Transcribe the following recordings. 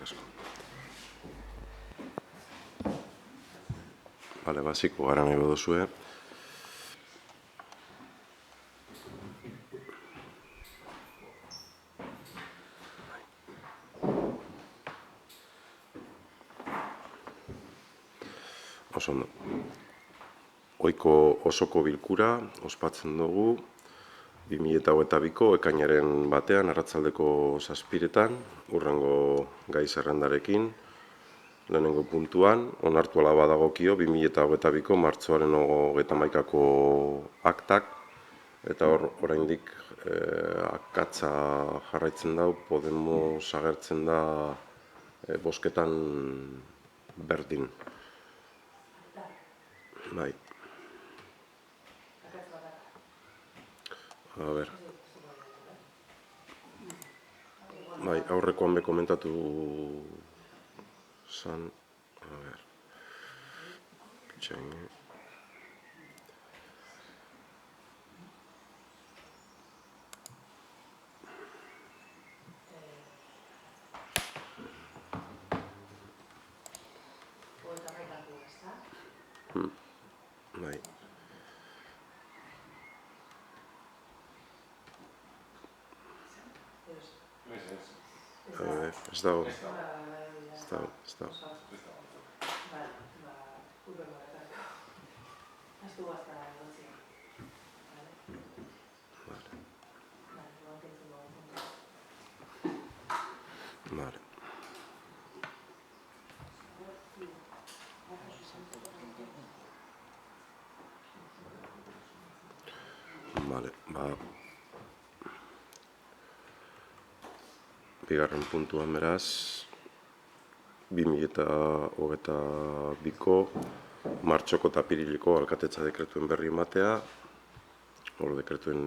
asko. Bale, basiko gara nahi baduzue. Oso ondo. Ohiko osoko bilkura ospatzen dugu 2022ko ekainaren batean arratsaldeko 7:00 hurrengo gai zerrendarekin. Lehenengo puntuan, onartu ala badagokio 2022ko martxoaren 31ko aktak, eta oraindik akatsa jarraitzen dau, Podemos agertzen da bozketan berdin. Bai. A ber. Bai, aurrekoan be komentatu zan, a ber. Txain. Bai. Ez dago. Vale. Vale, bigarren puntuan beraz, 2022ko martxoko eta apiriliko alkatetza dekretuen berri ematea, hor dekretuen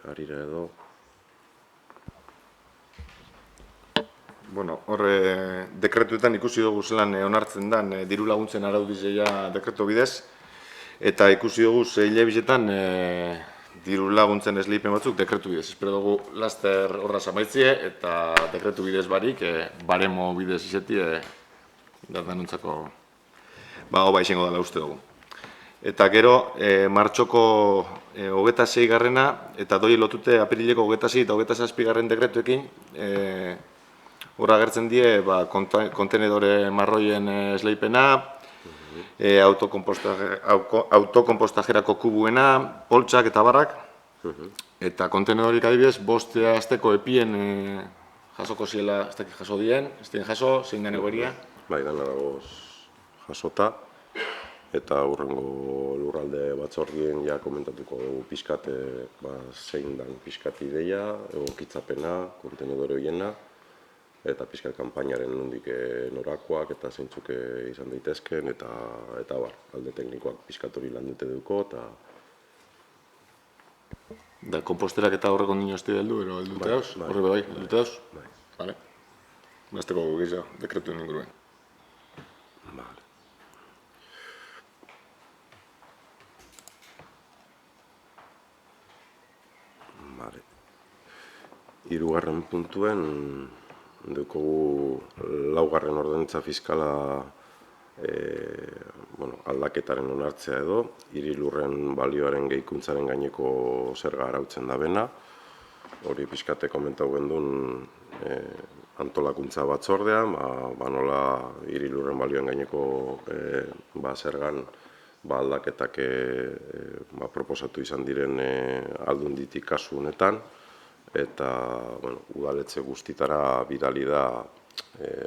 harira edo. Bueno, horre dekretuetan ikusi dugu zelan onartzen den diru laguntzen araudizeia dekretu bidez, eta ikusi dugu hilabetetan diru laguntzen esleipen batzuk dekretu bidez. Espero dugu laster horra amaitzie eta dekretu bidez barik, baremo bidez izetie, danontzako hoba izango dela uste dugu. Eta gero, martxoko 26. eta doi lotute apirileko 26 eta 27. dekretuekin, horra agertzen die kontenedore marroien esleipena, autokompostajerako kubuena, poltsak eta barrak, eta kontenedorik adibidez, 5 asteko epien jasoko ziela, ez dakit jaso dien, ez dien jaso, zein den egoeria? Bai, dena dago jasota, eta hurrengo lurralde batzordien ja komentatuko dugu pixkat zein dan pixkat ideia, egokitzapena, kontenedore horiena, eta pixkat kanpainaren nondik norakoak eta zeintzuk izan daitezken, eta bar, alde teknikoak pixkat hori lan dute duko, eta... Da, komposterak eta horreko nino ez heldu, ero heldute dauz? Horre bai, heldute dauz? Bai. Bale. Mazteko gehiago, dekretuen inguruen. Vale. Vale. Hirugarren puntuen, dukogu laugarren ordenantza fiskala aldaketaren onartzea edo, hirilurren balioaren gehikuntzaren gaineko zerga arautzen da bena. Hori pixkate komentau gendun antolakuntza batzordean, nola hirilurren balioen gaineko zergan aldaketak proposatu izan diren aldunditik kasu honetan, eta udaletxe guztitara bidali da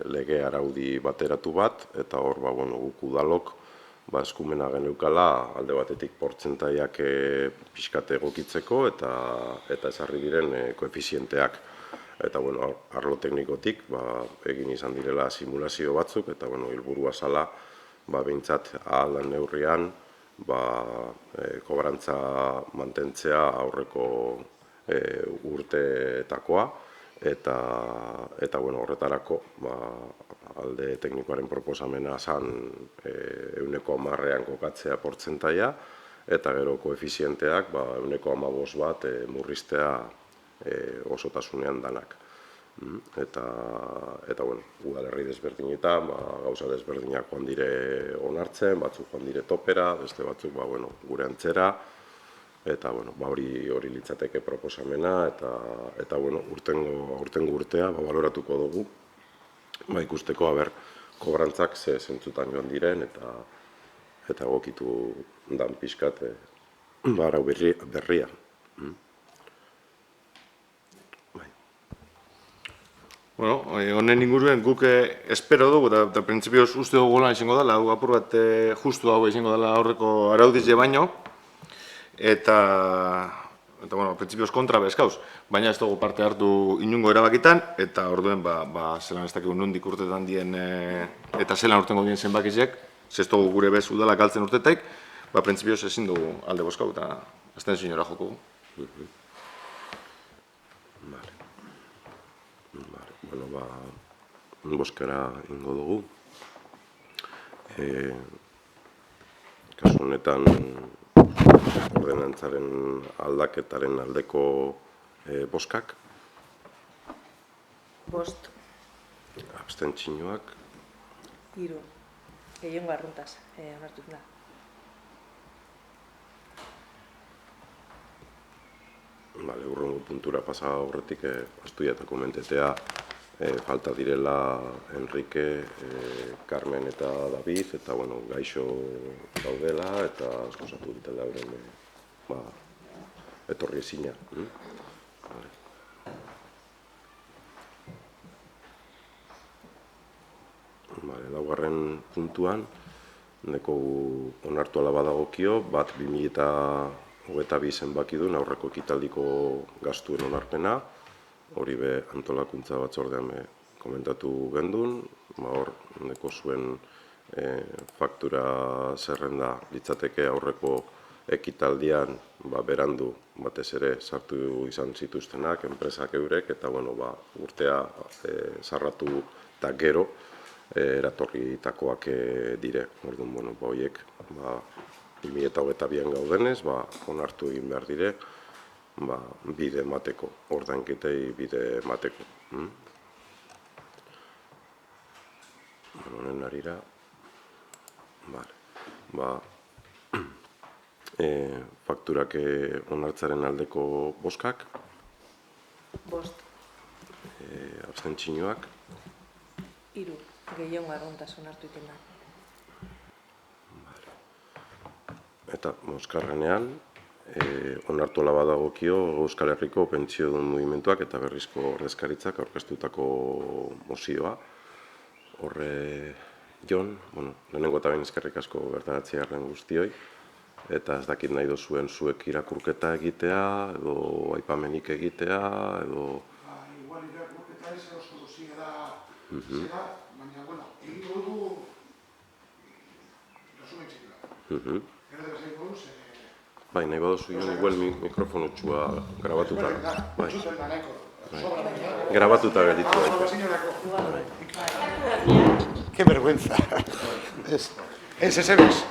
lege araudi bateratu bat, eta hor guk udalok eskumena geneukala alde batetik portzentaiak pixkate egokitzeko eta ezarri diren koefizienteak. Eta arlo teknikotik egin izan direla simulazio batzuk, eta helburua zala behintzat ahal neurrian kobrantza mantentzea aurreko urteetakoa, eta horretarako alde teknikoaren proposamena zan 10%an kokatzea portzentaia, eta gero koefizienteak 15% bat murriztea osotasunean danak. Eta bueno, udalerri desberdinetan, gauza desberdinak joan dire onartzen, batzuk joan dire topera, beste batzuk, gure antzera, eta hori litzateke proposamena, eta aurtengo urtea baloratuko dugu, ikusteko, kobrantzak ze zentzutan joan diren, eta egokitu dan pixkat arau berria. Bueno, honen inguruen guk espero dugu, eta printzipioz uste dugu lan izango dela, apur bat justu hau izango dela aurreko araudize baino, eta printzipioz kontra bezkauz, baina ez dugu parte hartu inungo erabakitan, eta orduen, zelan ez dakigu nondik urtetan dien, eta zelan urtengo dien zenbakizek, ez dugu gure bez udala galtzen urtetaik, printzipioz ezin dugu alde bozkau, eta azten zinora joko gu. Bozkara ingo dugu. Kasu honetan, ordenantzaren aldaketaren aldeko bozkak. Bost. Abstentzioak. 3. Gehiengo arruntaz, onartu da. Urrengo puntura pasa horretik, astuia eta komentetea, falta direla Enrique, Carmen eta David, eta gaixo daudela, eta esposatu ditela euren etorri ezina. Laugarren puntuan, neko onartu ala badagokio, bat 2022 zenbakidun aurreko ekitaldiko gastuen onarpena, hori be antolakuntza batzordean komentatu gendun, hor neko zuen faktura zerrenda litzateke aurreko ekitaldian berandu batez ere sartu izan zituztenak, enpresak eurek, eta urtea zarratu eta gero eratorritakoak dire. Orduan, horiek 2022an gaudenez, onartu egin behar dire, bide emateko, ordainketei bide emateko. Honen arira, fakturak onartzaren aldeko bozkak, Bost. abstentzioak, 3. Gehiengo arruntaz onartu iten da. eta bozkarrenean, onartu ala badagokio Euskal Herriko pentsiodun mugimenduak eta berrizko ordezkaritzak aurkeztutako mozioa. Horre, Jon, lehenengo eta behin eskerrik asko bertaratzearen guztioi, eta ez dakit nahi dozuen zuek irakurketa egitea, edo aipamenik egitea, edo... Igual irakurketa ez oso zera, baina, egingo dugu resumen txikila. Gero dira zain buruz, Bai, nahi badozu Jon, igual mikrofonu txua grabatuta. txupen da nahiko. Grabatuta gelditu daite. Qué vergüenza. Ese ves.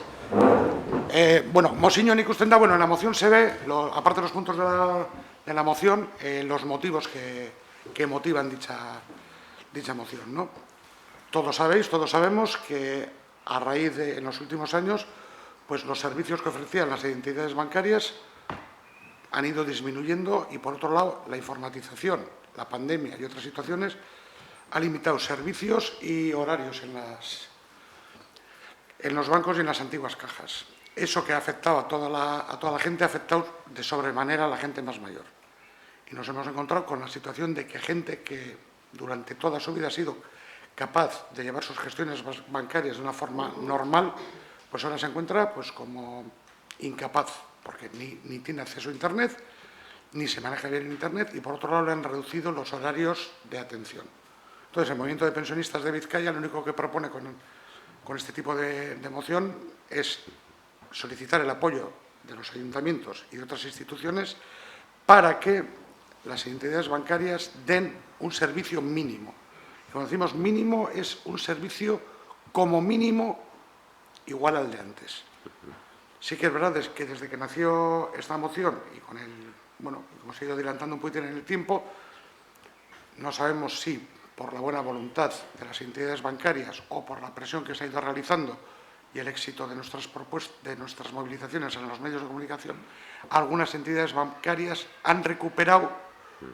Mosiño ikusten da, en la moción se ve, aparte de los puntos de la moción, los motivos que motivan dicha moción, ¿no? Todos sabemos que a raíz de, en los últimos años, pues los servicios que ofrecían las entidades bancarias han ido disminuyendo y, por otro lado, la informatización, la pandemia y otras situaciones ha limitado servicios y horarios en los bancos y en las antiguas cajas. Eso que ha afectado a toda la gente ha afectado de sobremanera a la gente más mayor. Y nos hemos encontrado con la situación de que gente que durante toda su vida ha sido capaz de llevar sus gestiones bancarias de una forma normal, pues ahora se encuentra como incapaz, porque ni tiene acceso a Internet, ni se maneja bien en Internet, y por otro lado le han reducido los horarios de atención. Entonces, el Movimiento de Pensionistas de Vizcaya lo único que propone con este tipo de moción es solicitar el apoyo de los ayuntamientos y de otras instituciones para que las entidades bancarias den un servicio mínimo. Cuando decimos mínimo, es un servicio como mínimo igual al de antes. Sí que es verdad que desde que nació esta moción y con como se ha ido adelantando un poquito en el tiempo, no sabemos si por la buena voluntad de las entidades bancarias o por la presión que se ha ido realizando y el éxito de nuestras movilizaciones en los medios de comunicación, algunas entidades bancarias han recuperado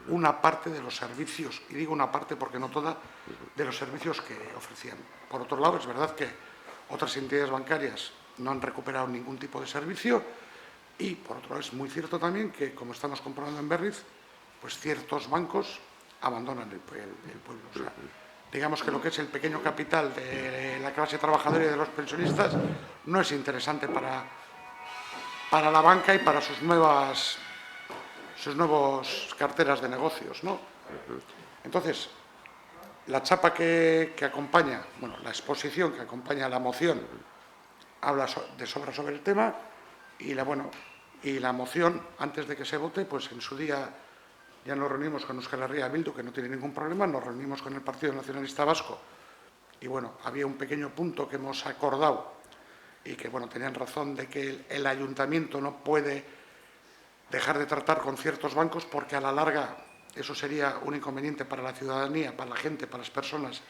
una parte de los servicios, y digo una parte porque no toda, de los servicios que ofrecían. Por otro lado, es verdad que otras entidades bancarias no han recuperado ningún tipo de servicio y, por otro lado, es muy cierto también que, como estamos comprobando en Berriz, pues ciertos bancos abandonan el pueblo. O sea, digamos que lo que es el pequeño capital de la clase trabajadora y de los pensionistas no es interesante para la banca y para sus nuevas carteras de negocios, ¿no? Entonces, la chapa que acompaña, bueno, la exposición que acompaña la moción habla de sobra sobre el tema y la moción, antes de que se vote, pues en su día ya nos reunimos con Euskal Herria Bildu, que no tiene ningún problema, nos reunimos con el Partido Nacionalista Vasco y, bueno, había un pequeño punto que hemos acordado y que, bueno, tenían razón de que el ayuntamiento no puede dejar de tratar con ciertos bancos porque a la larga eso sería un inconveniente para la ciudadanía, para la gente, para las personas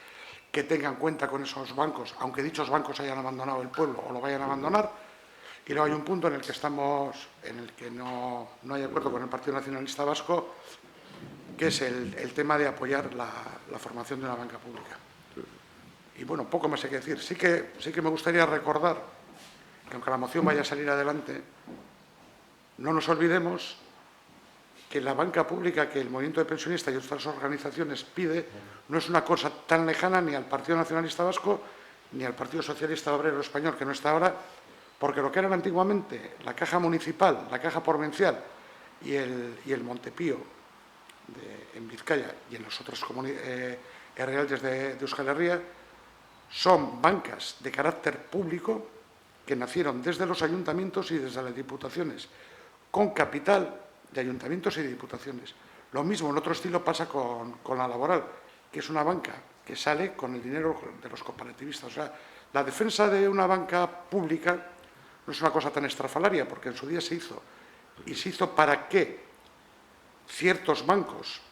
que tengan cuenta con esos bancos, aunque dichos bancos hayan abandonado el pueblo o lo vayan a abandonar. Y luego hay un punto en el que no hay acuerdo con el Partido Nacionalista Vasco, que es el tema de apoyar la formación de una banca pública. Y bueno, poco más hay que decir. Sí que me gustaría recordar que aunque la moción vaya a salir adelante, no nos olvidemos que la banca pública que el movimiento de pensionistas y otras organizaciones pide no es una cosa tan lejana ni al Partido Nacionalista Vasco ni al Partido Socialista Obrero Español, que no está ahora, porque lo que eran antiguamente la caja municipal, la caja provincial y el Montepío en Vizcaya y en los otros realdes de Euskal Herria son bancas de carácter público que nacieron desde los ayuntamientos y desde las diputaciones, con capital de ayuntamientos y de diputaciones. Lo mismo, en otro estilo, pasa con la Laboral, que es una banca que sale con el dinero de los cooperativistas. O sea, la defensa de una banca pública no es una cosa tan estrafalaria, porque en su día se hizo. Y se hizo para que ciertos bancos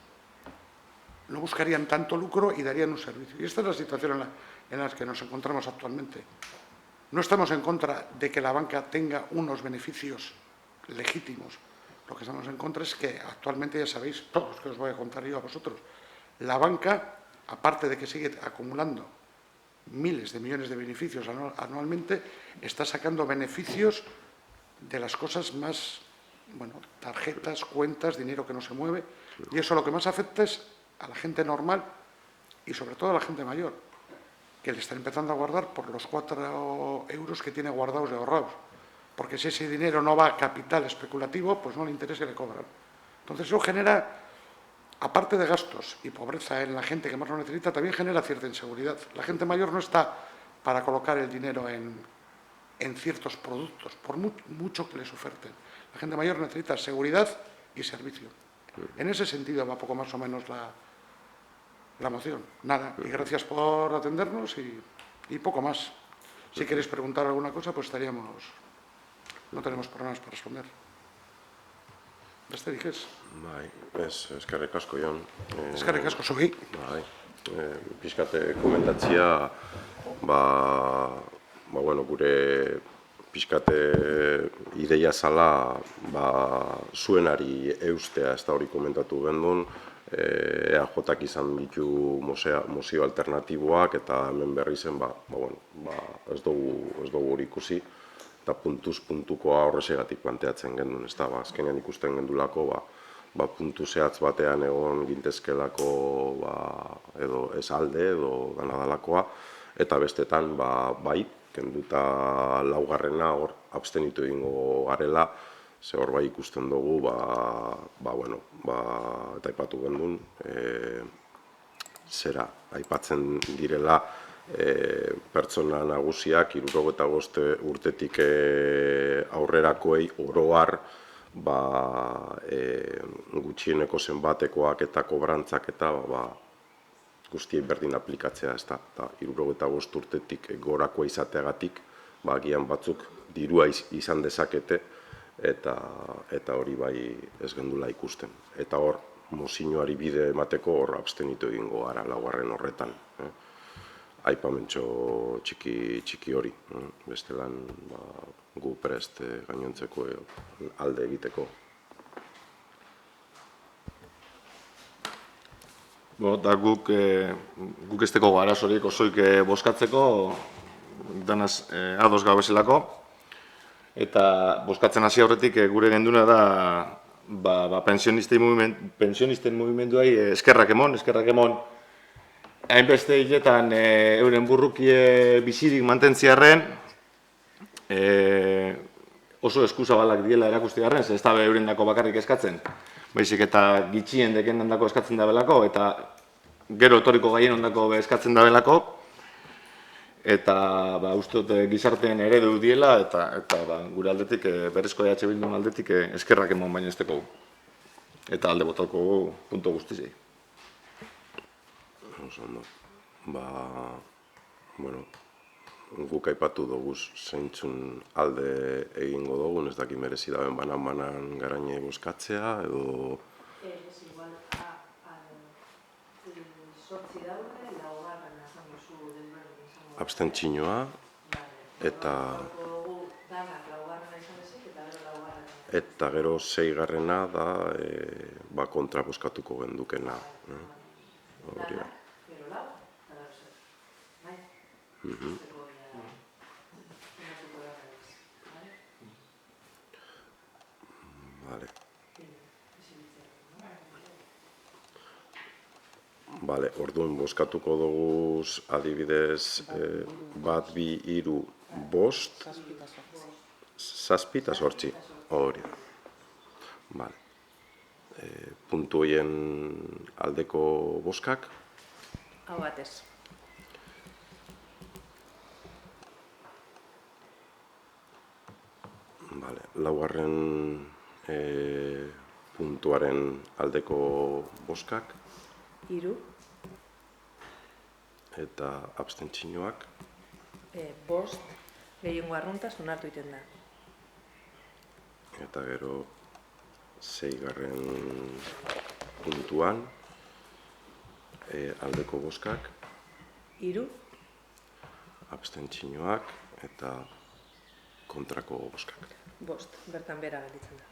no buscarían tanto lucro y darían un servicio. Y esta es la situación en la que nos encontramos actualmente. No estamos en contra de que la banca tenga unos beneficios legítimos. Lo que estamos en contra es que actualmente, ya sabéis, todos los que os voy a contar yo a vosotros, la banca, aparte de que sigue acumulando miles de millones de beneficios anualmente, está sacando beneficios de las cosas más, bueno, tarjetas, cuentas, dinero que no se mueve, y eso lo que más afecta es a la gente normal y sobre todo a la gente mayor, que le están empezando a guardar por los 4 euros que tiene guardados y ahorrados. Porque si ese dinero no va a capital especulativo, pues no le interesa y le cobran. Entonces eso genera, aparte de gastos y pobreza en la gente que más lo necesita, también genera cierta inseguridad. La gente mayor no está para colocar el dinero en ciertos productos, por mucho que les oferten. La gente mayor necesita seguridad y servicio. En ese sentido va poco más o menos la moción. Nada, y gracias por atendernos y poco más. Si queréis preguntar alguna cosa, pues no tenemos problemas para responder. Beste dikez. Bai, eskerrik asko, Jon. Eskerrik asko zugi. Bai, pixkate komentatzia, bueno, gure pixkate ideia zala, zuenari eustea, ez da hori komentatu gendun, EAJak izan ditu mozio alternatiboak eta hemen berri zen, ez dugu hori ikusi. Eta puntuz-puntukoa horrezegatik planteatzen gendun, ez da, azkenean ikusten gendulako, puntu zehatz batean egon gintezkelako, edo ez alde, edo danadalakoa, eta bestetan, bai, kenduta laugarrena hor abstenitu egingo garela, ze hor bai ikusten dugu, eta aipatu gendun, zera, aipatzen direla, pertsona nagusiak 65 urtetik aurrerakoei oro har gutxieneko zenbatekoak eta kobrantzak eta guztiei berdin aplikatzea, ez da. 65 urtetik gorakoa izateagatik, agian batzuk dirua izan dezakete eta hori bai ez gendula ikusten. Eta hor, mozioari bide emateko hor abstenitu egingo gara laugarren horretan. Aipamentxo txiki hori, bestelan gu prest gainontzeko alde egiteko. Da guk ez teko arazorik osoik bozkatzeko, danaz ados gabezelako, eta bozkatzen hasi aurretik gure genduna da pensionisten mugimenduai eskerrak emon, hainbeste hiletan euren burrukie bizirik mantentziarren, oso eskuzabalak diela erakustigarren, ez da euren dako bakarrik eskatzen, baizik eta gitxien deken ondako eskatzen dabelako, eta gero etoriko gaien ondako eskatzen dabelako, eta uste dut gizarteen eredu diela, eta gure aldetik, berezko EH Bildun aldetik, eskerrak emon baino ez teko. Eta alde botako punto guztizei. Guk aipatu dugu zeintzun alde egingo dugun, ez daki merezi daben banan garaine bozkatzea, edo... Ez, igual, sortzi daude, laugarren esan duzu denberdin izango. Abstentzioa, eta... Danak laugarrena izan ezik, eta gero laugarrena. Eta gero seigarrena da kontra bozkatuko gendukena. Danak, gero lau, eta gero zer. Bai? Bale, orduan bozkatuko dugu adibidez 1, 2, 3, 5, 7 eta 8. Hori da. Bale. Puntu horien aldeko bozkak. Hau batez. Bale, laugarren puntuaren aldeko bozkak. 3. Eta abstentzioak. 5. Gehiengo arruntaz onartu egiten da. Eta gero seigarren puntuan aldeko bozkak. 3. Abstentzioak eta kontrako bozkak. 5. Bertan bera gelditzen da.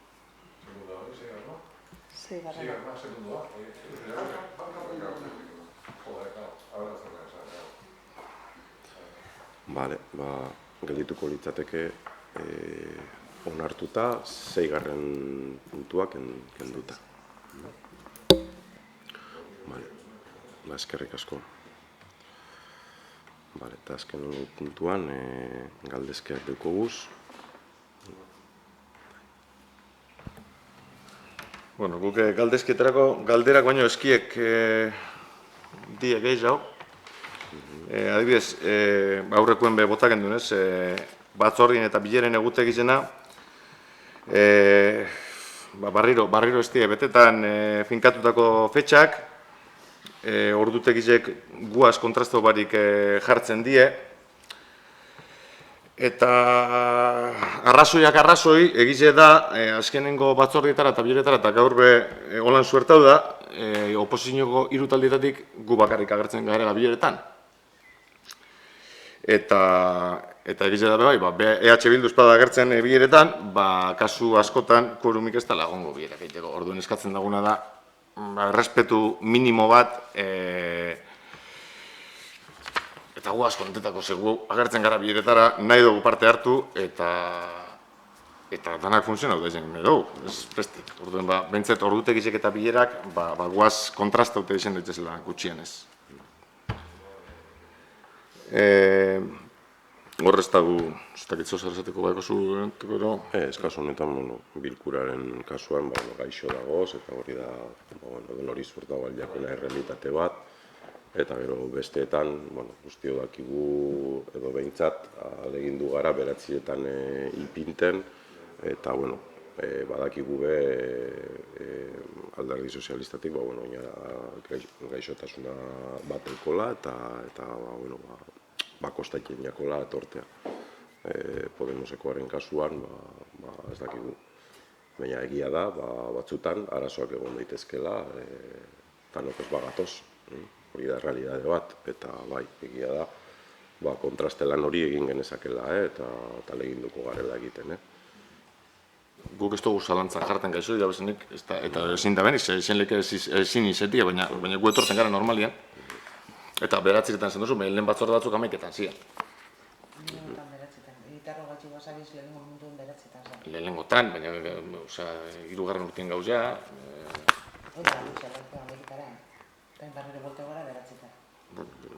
Bale, geldituko litzateke onartuta, seigarren puntuak kenduta. Bale, eskerrik asko. Bale, eta azken puntuan galdezkeak deukoguz. Bueno, guk galdezketarako galderak baino eskiek die gehiago. Adibidez, aurrekoen botak endunez, batzordien eta bileren egute gizena, barriro ez die betetan finkatutako fetxak, ordutegizek guaz kontrasto barik jartzen die, eta arrazoiak arrazoi egize da azkenengo batzordietara eta biletara eta gaur holan suertau da oposizioko 3 taldietatik gu bakarrik agertzen garela bileretan. Eta egize da bai, EH Bildu espada agertzen bileretan, kasu askotan korumik ez da lagongo bilerak egiteko. Orduan eskatzen daguna da, errespetu minimo bat eta guaz kontetako zegu agertzen gara bileretara, nahi dugu parte hartu, eta danak funtzionau da izan dugu, ez prestik. Orduan, bentzet ordutegizek eta bilerak, guaz kontrastaute izan daitezela gutxienez. Hor ez dago, ez dakitzo zer esateko baiko zu, ez kasu honetan, bilkuraren kasuan gaixo dagoz, eta hori da, Doloriz Hurtado jakuna errealitate bat, eta gero besteetan, guztio dakigu edo behintzat, alegindu gara beratzietan ipinten, eta badakigu be Alderdi Sozialistatik gaixotasuna bat eukola, eta kostaiten jakola etortea. Podemosekoaren kasuan, ez dakigu. Baina egia da, batzutan arazoak egon daitezkela, tanok ez bagatoz, hori da realidade bat, eta bai, egia da, kontraste lan hori egin genezakela, eta ahaleginduko garela egiten. Guk ez dugu zalantzan jartzen gaixo, bezenik, eta ezin da beniz, ezin izetia, baina gu etortzen gara normalian. Eta beratziretan zen duzu, lehen batzorde batzuk 11etan ziren. Lehenengotan beratzetan, gitarro gatxi basabiz lehenengo munduen beratzetan zen. Lehenengotan, baina, hirugarren urtien gauzea. Eta luze, lehiko Amerikaren. Eta barriro bolte gara beratzetan.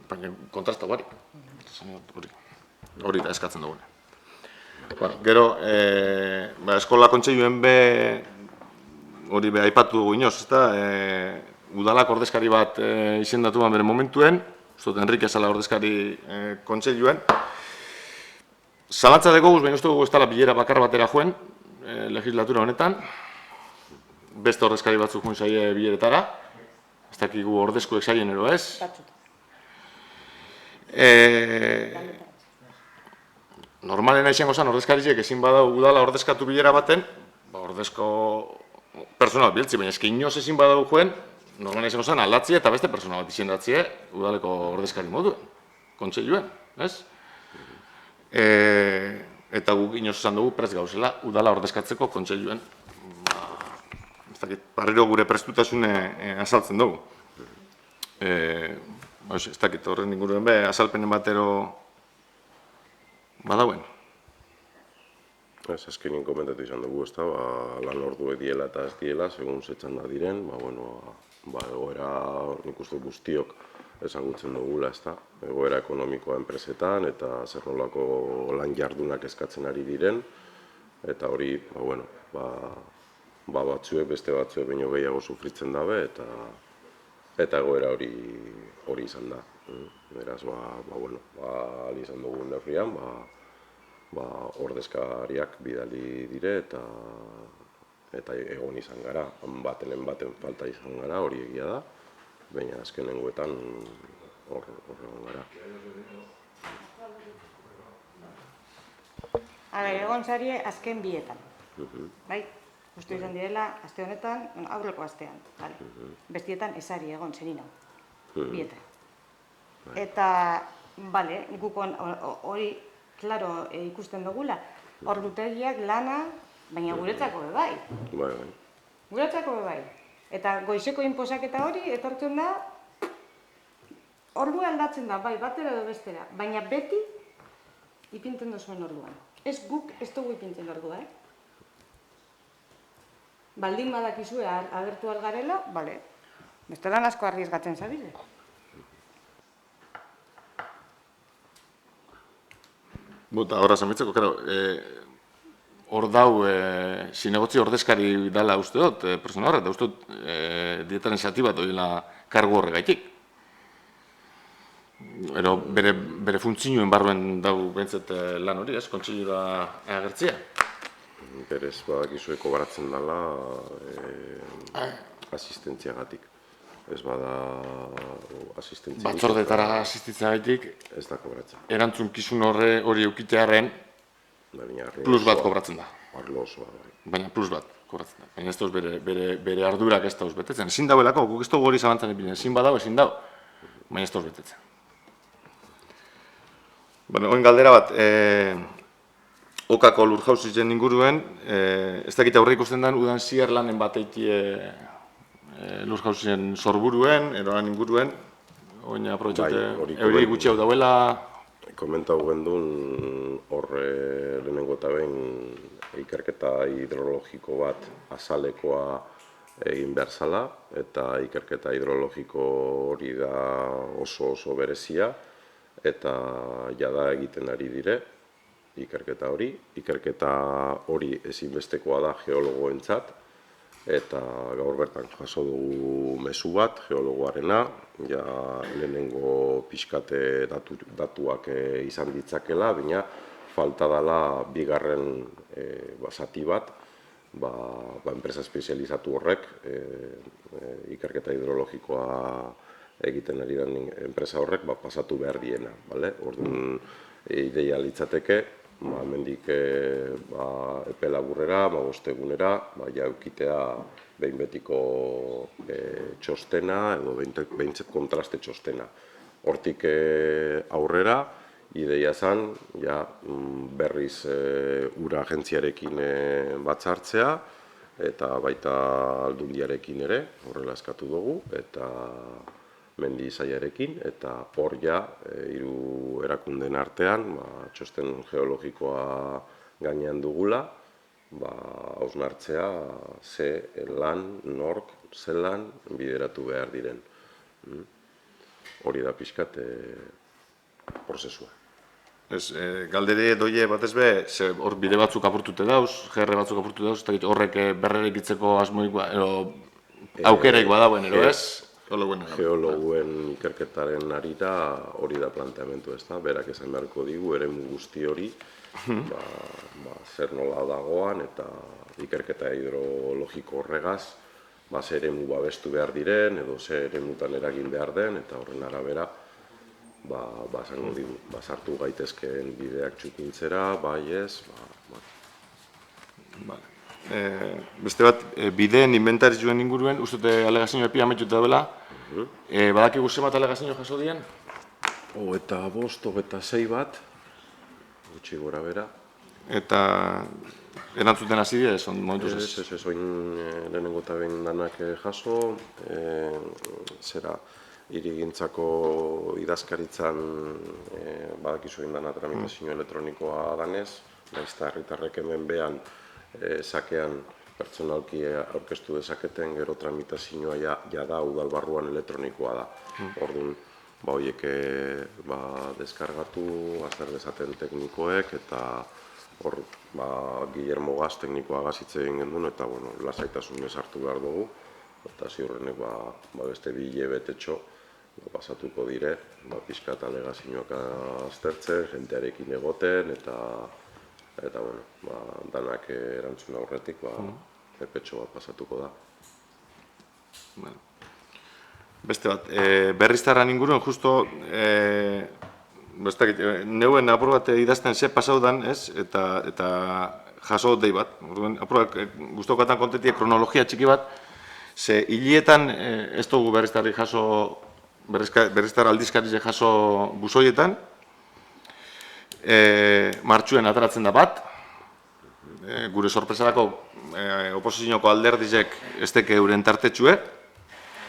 Baina kontrasta barik. Hori da eskatzen dugune. Gero, eskola kontseiluen hori aipatu dugu inoz, ezta? Udalak ordezkari bat izendatuan bere momentuen, uste Enrique zala ordezkari kontseiluen. Zalantza dugu, baina uste dugu ez dela bilera bakar batera joen, legislatura honetan. Beste ordezkari batzuk joan zaie bileretara. Ez dakigu ordezkoek zaien ero ez. Normalena izango zen ordezkariek ezin badau udala ordezkatu bilera baten, ordezko personal biltzi, baina eski inoz ezin badau joen, normalena izango zen aldatzie eta beste personal bat izendatzie udaleko ordezkari moduen, kontseiluen, ez? Eta guk inoz esan dugu prest gauzela udala ordezkatzeko kontseiluen, barriro gure prestutasune azaltzen dugu. Ez dakit horren inguruen azalpenen batero badauen. Azkenin komentatu izan dugu, ez da, lan orduek diela eta ez diela, segun zetxan da diren, egoera nik uste guztiok ezagutzen dugula, ez da, egoera ekonomikoa enpresetan eta zer nolako lan jardunak eskatzen ari diren, eta hori, batzuek, beste batzuek baino gehiago sufritzen dabe, eta egoera hori izan da. Beraz, ahal izan dugun neurrian, ordezkariak bidali dire eta egon izan gara. Baten falta izan gara, hori egia da, baina azkenengoetan hor egon gara. Egon zarie azken bietan, bai? Uste izan direla, aste honetan, aurreko astean, bestietan esari egon zenina, bietan. Eta, guk hori, klaro, ikusten dugula, ordutegiak lana, baina guretzako bai. Guretzako bai. Eta goizeko inposaketa hori, etortzen da, ordua aldatzen da, bai, batera edo bestera, baina beti ipintzen duzuen orduan. Ez guk ez dugu ipintzen ordua, Baldin badakizue agertu algarela, bestelan asko arriesgatzen zabile. Horra zamitzeko, hor dau, zinegotzi ordezkari dala uste dut, persona horret, uste dut, dietaren zati bat doila kargu horregaitik. Bere funtzioen barruen dau bentzet lan hori, kontseilura agertzea. Berez badakizueko baratzen dela asistentziagatik. Ez bada asistentzia... Batzordetara asistitzeagatik, ez da kobratzen. Erantzunkizun hori eukitearen plus bat kobratzen da. Arlo osoa, bai. Baina plus bat kobratzen da. Baina ez dauz bere ardurak ez dauz betetzen. Ezin dauelako, guk ez dugu hori zabantzan epinen. Ezin badau, ezin dau. Baina ez dauz betetzen. Oin galdera bat, Okako Lurjauzitzen inguruen, ez dakit aurre ikusten den, udan ziar lanen bat eitie Lurjauzitzen sorburuen, eroan inguruen, oin aprobetxate, euri gutxi hau dauela. Komentau gendun horre lehenengo eta behin ikerketa hidrologiko bat azalekoa egin behar zala, eta ikerketa hidrologiko hori da oso berezia, eta jada egiten ari dire. Ikerketa hori ezinbestekoa da geologoentzat, eta gaur bertan jaso dugu mezu bat geologoarena, lehenengo pixkate datuak izan ditzakela, baina falta dela bigarren zati bat, enpresa espezializatu horrek, ikerketa hidrologikoa egiten ari den enpresa horrek pasatu behar diena. Orduan, ideia litzateke, hemendik epe laburrera, 5 egunera, ja eukitea behin betiko txostena edo behintzat kontraste txostena. Hortik aurrera, ideia zen, berriz ura agentziarekin batzartzea, eta baita aldundiarekin ere, horrela eskatu dugu, eta mendi sailarekin, eta hor hiru erakundeen artean, txosten geologikoa gainean dugula, hausnartzea ze lan, nork, zelan bideratu behar diren. Hori da pixkat prozesua. Galdere doie batez be, hor bide batzuk apurtute dauz, GR batzuk apurtute dauz, eta horrek berreraikitzeko asmoik, aukereik badauen, ero ez? Geologuen ikerketaren arira hori da planteamentu, ez da? Berak esan beharko digu, eremu guzti hori, zer nola dagoan, eta ikerketa hidrologiko horregaz, ze eremu babestu behar diren, edo ze eremutan eragin behar den, eta horren arabera, esango digu, sartu gaitezkeen bideak txukintzera, bai ez, Beste bat, bideen inventarizuen inguruen, uste alegazio epia ametxuta dela, badakigu zenbat alegazio jaso dien? 25, 26 bat, gutxi gora bera. Eta erantzuten hasi dira, momentuz ez? Ez, oin lehenengo eta behin danak jaso, hirigintzako idazkaritzan badakizu egin dana tramitazio elektronikoa danez, nahiz eta herritarrek hemen behan sakean pertsonalki aurkeztu dezaketen, gero tramitazioa da udal barruan elektronikoa da. Orduan, horiek deskargatu, azter dezaten teknikoek, eta hor Guillermo Gaz teknikoa gazitze egin gendun, eta lasaitasunez hartu behar dugu, eta ziurrenek beste 2 hilabetetxo pasatuko dire, pixka eta alegazioak aztertzen, jentearekin egoten, eta danak erantzun aurretik epetxo bat pasatuko da. Beste bat, berriztarran inguruen, justo, neuen apur bat idazten ze pasaudan, ez, eta jaso dei bat. Apur bat, guztokatan kontetie kronologia txiki bat, ze hilietan ez dugu berriztarri jaso, berriztar aldizkarize jaso buzoietan, martxuen ateratzen da bat, gure sorpresarako oposizioko alderdizek ez teke euren tartetxue,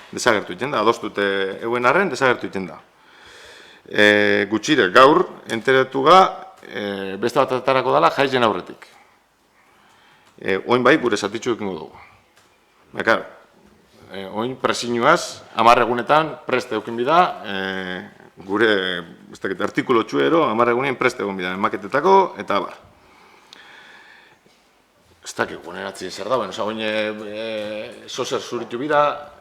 desagertu iten da, adostute euen arren, desagertu iten da. Gutxire, gaur, enteratu ga, beste bat atarako dala jaizen aurretik. Oin bai, gure zatitxu ekingo dugu. Bekar, oin presinuaz, 10 egunetan preste eukin bida, gure artikulo txuero, 10 egunean preste egon bida, maketetako, eta abar. Ez dakik, guneratzi zer dauen, oin zozer zuritu bida,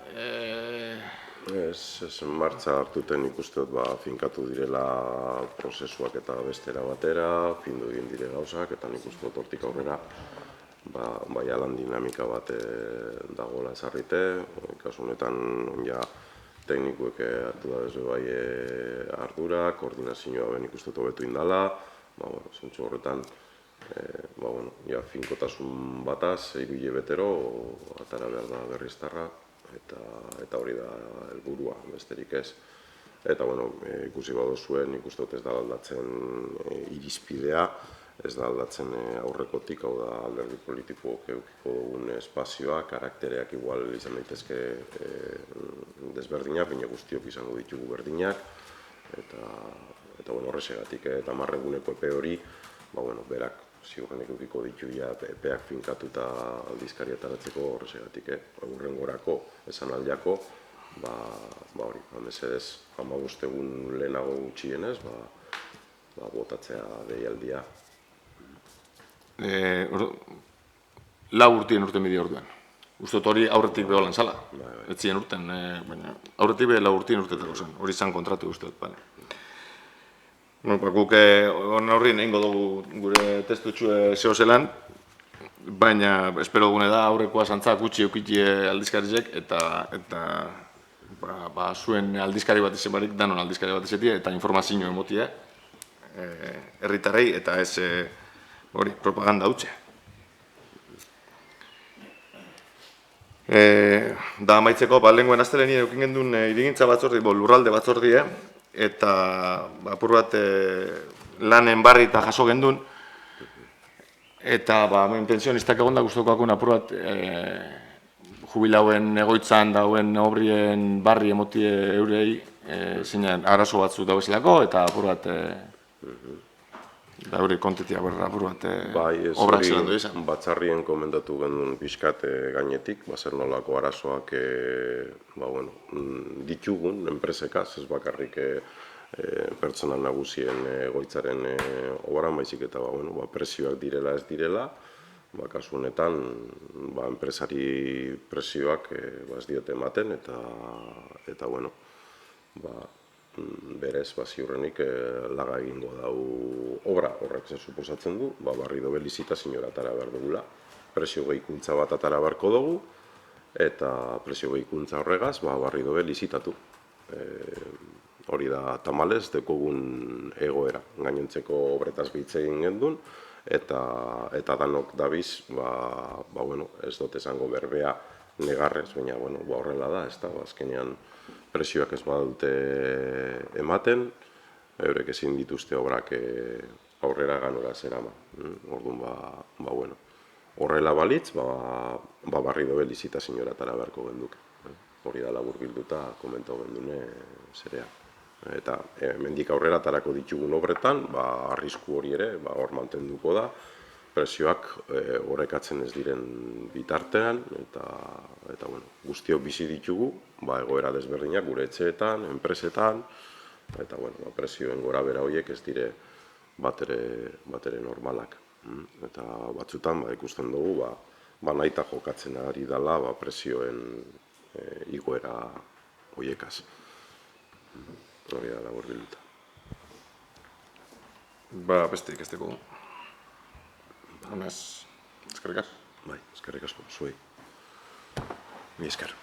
Ez martza hartuten ikuste dut finkatu direla prozesuak eta bestera batera, findu egin dire gauzak, eta nik uste dut hortik aurrera bai alan dinamika bat dagoela ezarrite, kasu honetan teknikuek hartu da bezu bai ardura, koordinazioa ben ikuste dut hobetu indala, zentzu horretan finkotasun bataz, 3 hilabetero, atara behar da berriztarra, eta hori da helburua, besterik ez. Eta, ikusi badozuen, ikuste dut ez da aldatzen irizpidea, ez da aldatzen aurrekotik, hau da alderdi politikoak eukiko dugun espazioa, karaktereak igual izan daitezke desberdinak, baina guztiok izango ditugu berdinak, eta horrexegatik, eta 10 eguneko epe hori, berak ziurrenek eukiko ditu epeak finkatuta aldizkaria ataratzeko horrexegatik, hurrengorako, esan aldiako, hori, mesedez, 15 egun lehenago gutxienez, botatzea deialdia. 4 urtien bide orduan. Ustot hori aurretik beholan zala. Ez ziren urten, baina aurretik 4 urtien urtetako zen. Hori zan kontratu ustot, bale. Guk hon horri nehingo dugu gure testutxue zehozelan, baina espero dugune da aurrekoa zantzak gutxi eukitie aldizkarizek, eta zuen aldizkari bat izan barik, danon aldizkari bat izatea, eta informazio emotie, herritarrei eta ez hori propaganda hutse. Da amaitzeko, lehengoen astelenia edukin gendun hirigintza batzordi, lurralde batzordie, eta apur bat lanen barri eta jaso gendun, eta pensionistak egon da guztokoakun apur bat jubilauen egoitzan dauen obrien barri emotie eurei zinen arazo batzu dauzelako, eta apur bat da hori kontetia apur bat obrak zelan du izan. Batzarrien komendatu gendun pixkat gainetik, zer nolako arazoak ditugun enpresekaz, ez bakarrik pertsona nagusien egoitzaren obran, baizik eta presioak direla ez direla, kasu honetan enpresari presioak ez diote ematen, eta berez ziurrenik laga egingo dau obra horrek zer suposatzen du, barri dobe lizitazioa atara behar dugula, presio gehikuntza bat atara beharko dugu, eta presio gehikuntza horregaz barri dobe lizitatu. Hori da tamalez dekogun egoera, gainontzeko obretaz behitze egin gendun, eta danok dabiz, ez dut esango berbea negarrez, baina horrela da, ez da, azkenean presioak ez badute ematen, eurek ezin dituzte obrak aurrera ganora zerama. Orduan, horrela balitz, barri dobe lizitazioa atara beharko genduke. Hori da labur bilduta komentau gendune zerea. Eta mendik aurrera atarako ditugun obretan, arrisku hori ere, hor mantenduko da, presioak horrekatzen ez diren bitartean, eta guztiok bizi ditugu, egoera desberdinak gure etxeetan, enpresetan, eta presioen gora bera horiek ez dire batere normalak. Eta batzutan ikusten dugu, nahita jokatzen ari dela presioen igoera horiekaz. Hori da labur bilduta. Besteik ez dugu. Honez, eskerrik asko. Eskerrik asko, zuei. Mi esker.